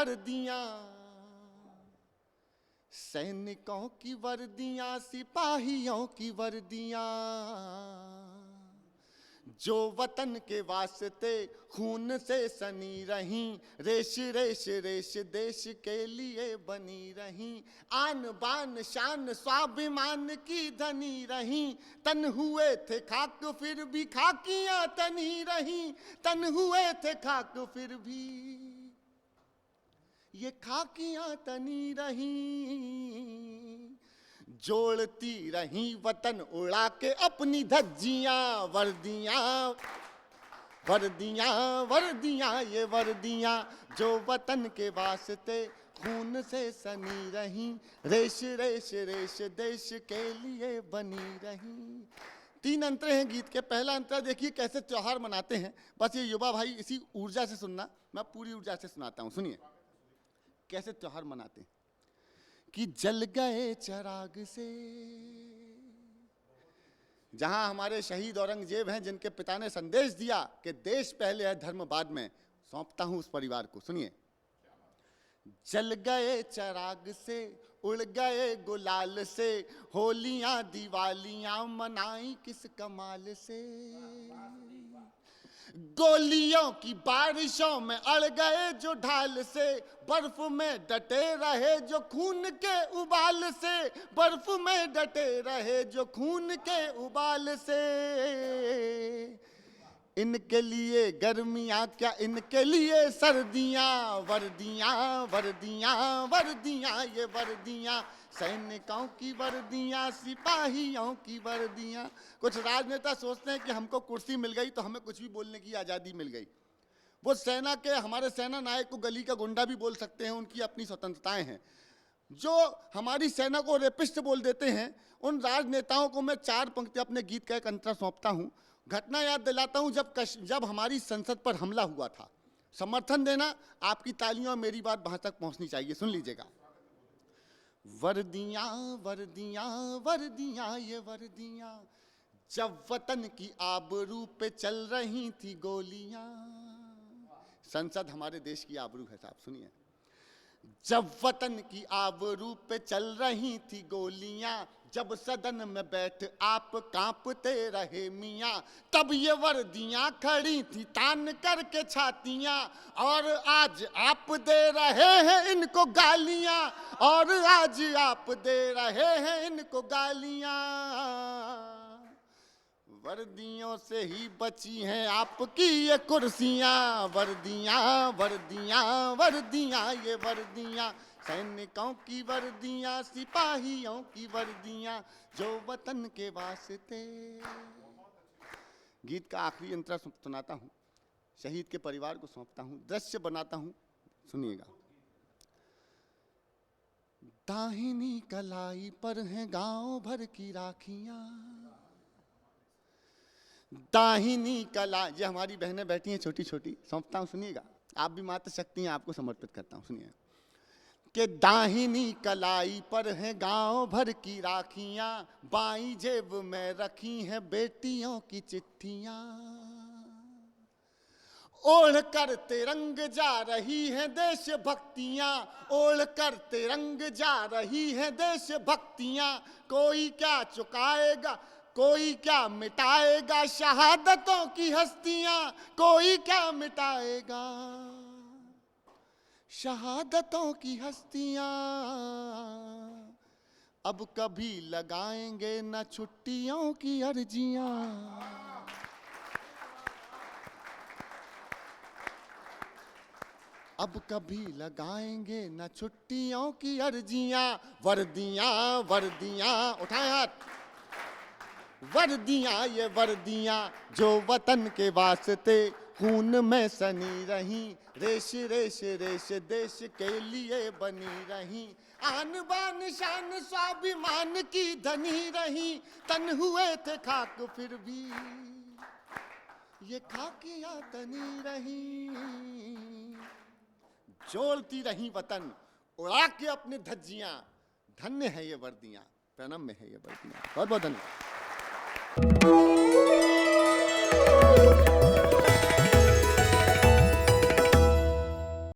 वर्दियां, सैनिकों की वर्दियां, सिपाहियों की वर्दियां, जो वतन के वास्ते खून से सनी रहीं, रेश रेश रेश देश के लिए बनी रहीं, आन बान शान स्वाभिमान की धनी रहीं, तन हुए थे खाक फिर भी खाकियां तनी रहीं, तन हुए थे खाक फिर भी ये खाकियां तनी रहीं, जोड़ती रही वतन उड़ा के अपनी धज्जियां, वर्दियां वर्दियां वर्दियां, ये वर्दियां जो वतन के वास्ते खून से सनी रही, रेश रेश रेश देश के लिए बनी रही। 3 अंतरे हैं गीत के। पहला अंतरा देखिए कैसे त्योहार मनाते हैं, बस ये युवा भाई इसी ऊर्जा से सुनना, मैं पूरी ऊर्जा से सुनाता हूं, सुनिए कैसे त्योहार मनाते हैं। कि जल गए चिराग से, जहां हमारे शहीद औरंगजेब हैं, जिनके पिता ने संदेश दिया कि देश पहले है धर्म बाद में, सौंपता हूं उस परिवार को। सुनिए, जल गए चिराग से, उड़ गए गुलाल से, होलियां दिवालियां मनाई किस कमाल से, गोलियों की बारिशों में अड़ गए जो ढाल से, बर्फ में डटे रहे जो खून के उबाल से, बर्फ में डटे रहे जो खून के उबाल से, इनके लिए गर्मियां क्या इनके लिए सर्दियां, वर्दियां वर्दियां वर्दियां, ये वर्दियां सैनिकों की वर्दियां, सिपाहियों की वर्दियां। कुछ राजनेता सोचते हैं कि हमको कुर्सी मिल गई तो हमें कुछ भी बोलने की आज़ादी मिल गई। वो सेना के, हमारे सेना नायक को गली का गुंडा भी बोल सकते हैं, उनकी अपनी स्वतंत्रताएं हैं। जो हमारी सेना को रेपिस्ट बोल देते हैं, उन राजनेताओं को मैं 4 पंक्ति अपने गीत का एक अंतरा सौंपता हूं। घटना याद दिलाता हूं, जब हमारी संसद पर हमला हुआ था। समर्थन देना, आपकी तालियां और मेरी बात वहां तक पहुंचनी चाहिए, सुन लीजिएगा। वर्दियां वर्दियां वर्दियां, ये वर्दियां जब वतन की आबरू पे चल रही थी गोलियां। संसद हमारे देश की आबरू है साहब, सुनिए। जब वतन की आबरू पे चल रही थी गोलियां, जब सदन में बैठ आप कांपते रहे मियां, तब ये वर्दियां खड़ी थी तान करके छातियां, और आज आप दे रहे हैं इनको गालियां, और आज आप दे रहे हैं इनको गालियां। वर्दियों से ही बची हैं आपकी ये कुर्सियां, वर्दियां वर्दियां वर्दियां, ये वर्दियां सैनिकों की वर्दियां, सिपाहियों की वर्दियां, जो वतन के वास्ते। गीत का आखिरी अंतरा सुनाता हूं, शहीद के परिवार को सौंपता हूं, दृश्य बनाता हूं, सुनिएगा। दाहिनी कलाई पर हैं गांव भर की राखियां, दाहिनी कला, ये हमारी बहनें बैठी हैं छोटी छोटी, सौंपता हूं, सुनिएगा। आप भी मातृ शक्ति हैं, आपको समर्पित करता हूं, सुनिए। कि दाहिनी कलाई पर हैं गांव भर की राखियां, बाईं जेब में रखी हैं बेटियों की चिट्ठियां, ओढ़ कर तिरंग जा रही हैं देश भक्तियां, ओढ़ कर तिरंग जा रही हैं देश भक्तियां, कोई क्या चुकाएगा कोई क्या मिटाएगा शहादतों की हस्तियां, कोई क्या मिटाएगा शहादतों की हस्तियां। अब कभी लगाएंगे न छुट्टियों की अर्जियां, अब कभी लगाएंगे न छुट्टियों की अर्जियां। वर्दियां वर्दियां, उठाए हाथ, वर्दियां ये वर्दियां जो वतन के वास्ते खून में सनी रही, रेश रेश रेश देश के लिए बनी रही, आन बान शान स्वाभिमान की धनी रही, तन हुए थे खाक फिर भी ये खाकियां तनी रही, जोड़ती रही वतन उड़ा के अपने धज्जियां, धन्य है ये वर्दियां, प्रणम्य है ये वर्दियां। बहुत बहुत धन्यवाद।